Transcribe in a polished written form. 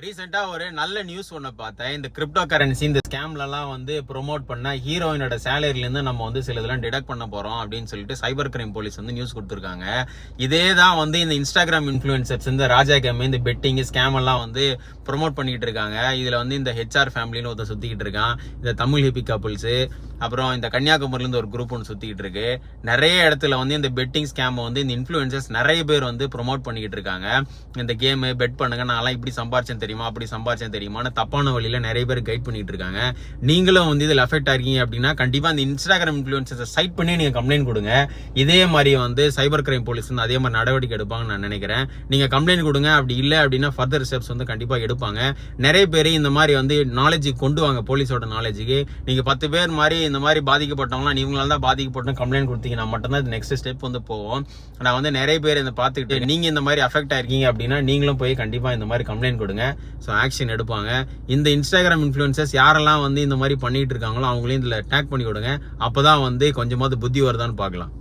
ரீசெண்டா ஒரு நல்ல நியூஸ் ஒன்று பார்த்தேன். இந்த கிரிப்டோ கரன்சி இந்த ஸ்கேம்லலாம் வந்து ப்ரொமோட் பண்ண ஹீரோயினோட சேலரிலேருந்து நம்ம வந்து சில இதெல்லாம் டிடக்ட் பண்ண போறோம் அப்படின்னு சொல்லிட்டு சைபர் கிரைம் போலீஸ் வந்து நியூஸ் கொடுத்துருக்காங்க. இதே தான் வந்து இந்த இன்ஸ்டாகிராம் இன்ஃப்ளூயன்சர்ஸ் இந்த ராஜா கேம் இந்த பெட்டிங் ஸ்கேம் எல்லாம் வந்து ப்ரொமோட் பண்ணிட்டு இருக்காங்க. இதுல வந்து இந்த ஹெச்ஆர் ஃபேமிலின்னு ஒருத்தர் சுத்திக்கிட்டு இருக்கான், இந்த தமிழ் ஹிப்பி கப்புள்ஸ், அப்புறம் இந்த கன்னியாகுமரியிலேருந்து ஒரு குரூப் ஒன்று சுத்திக்கிட்டு இருக்கு. நிறைய இடத்துல வந்து இந்த பெட்டிங் ஸ்கேம் வந்து இந்த இன்ஃப்ளூயன்சர்ஸ் நிறைய பேர் வந்து ப்ரொமோட் பண்ணிக்கிட்டு இருக்காங்க. இந்த கேம் பெட் பண்ணுங்க, நான்லாம் இப்படி சம்பாரிச்சேன் தெரியுமா, அப்படி சம்பாதிச்சேன் தெரியுமான்னு தப்பான வழியில நிறைய பேர் கைட் பண்ணிட்டு இருக்காங்க. நீங்களும் வந்து இதில் அஃபெக்ட் ஆயிருக்கீங்க அப்படின்னா கண்டிப்பா இந்த இன்ஸ்டாகிராம் இன்ஃப்ளூயன்சர்ஸை சைட் பண்ணி நீங்க கம்ப்ளைண்ட் கொடுங்க. இதே மாதிரி வந்து சைபர் கிரைம் போலீஸ் வந்து அதே மாதிரி நடவடிக்கை எடுப்பாங்கன்னு நான் நினைக்கிறேன். நீங்க கம்ப்ளைண்ட் கொடுங்க, அப்படி இல்லை அப்படின்னா ஃபர்தர் ஸ்டெப்ஸ் வந்து கண்டிப்பா எடுப்பாங்க. நிறைய பேர் இந்த மாதிரி வந்து நாலேஜுக்கு கொண்டு வாங்க, போலீஸோட நாலேஜுக்கு. நீங்க 10 பேர் மாதிரி இந்த மாதிரி பாதிக்கப்பட்டவங்களாம் நீங்களால தான் பாதிக்கப்பட்டோம் கம்ப்ளைண்ட் கொடுத்தீங்கன்னா மட்டும்தான் நெக்ஸ்ட் ஸ்டெப் வந்து போவோம். நான் வந்து நிறைய பேர் இந்த பார்த்துக்கிட்டு நீங்க இந்த மாதிரி அஃபெக்ட் ஆயிருக்கீங்க அப்படின்னா நீங்களும் போய் கண்டிப்பா இந்த மாதிரி கம்ப்ளைண்ட் கொடுங்க. ஸோ ஆக்ஷன் எடுப்பாங்க. இந்த இன்ஸ்டாகிராம் இன்ஃப்ளூயன்சர்ஸ் யாரெல்லாம் வந்து இந்த மாதிரி பண்ணிட்டு இருக்காங்களோ அவங்களையும் இதில் டேக் பண்ணி விடுங்க. அப்போதான் வந்து கொஞ்சமாவது புத்தி வருதான்னு பார்க்கலாம்.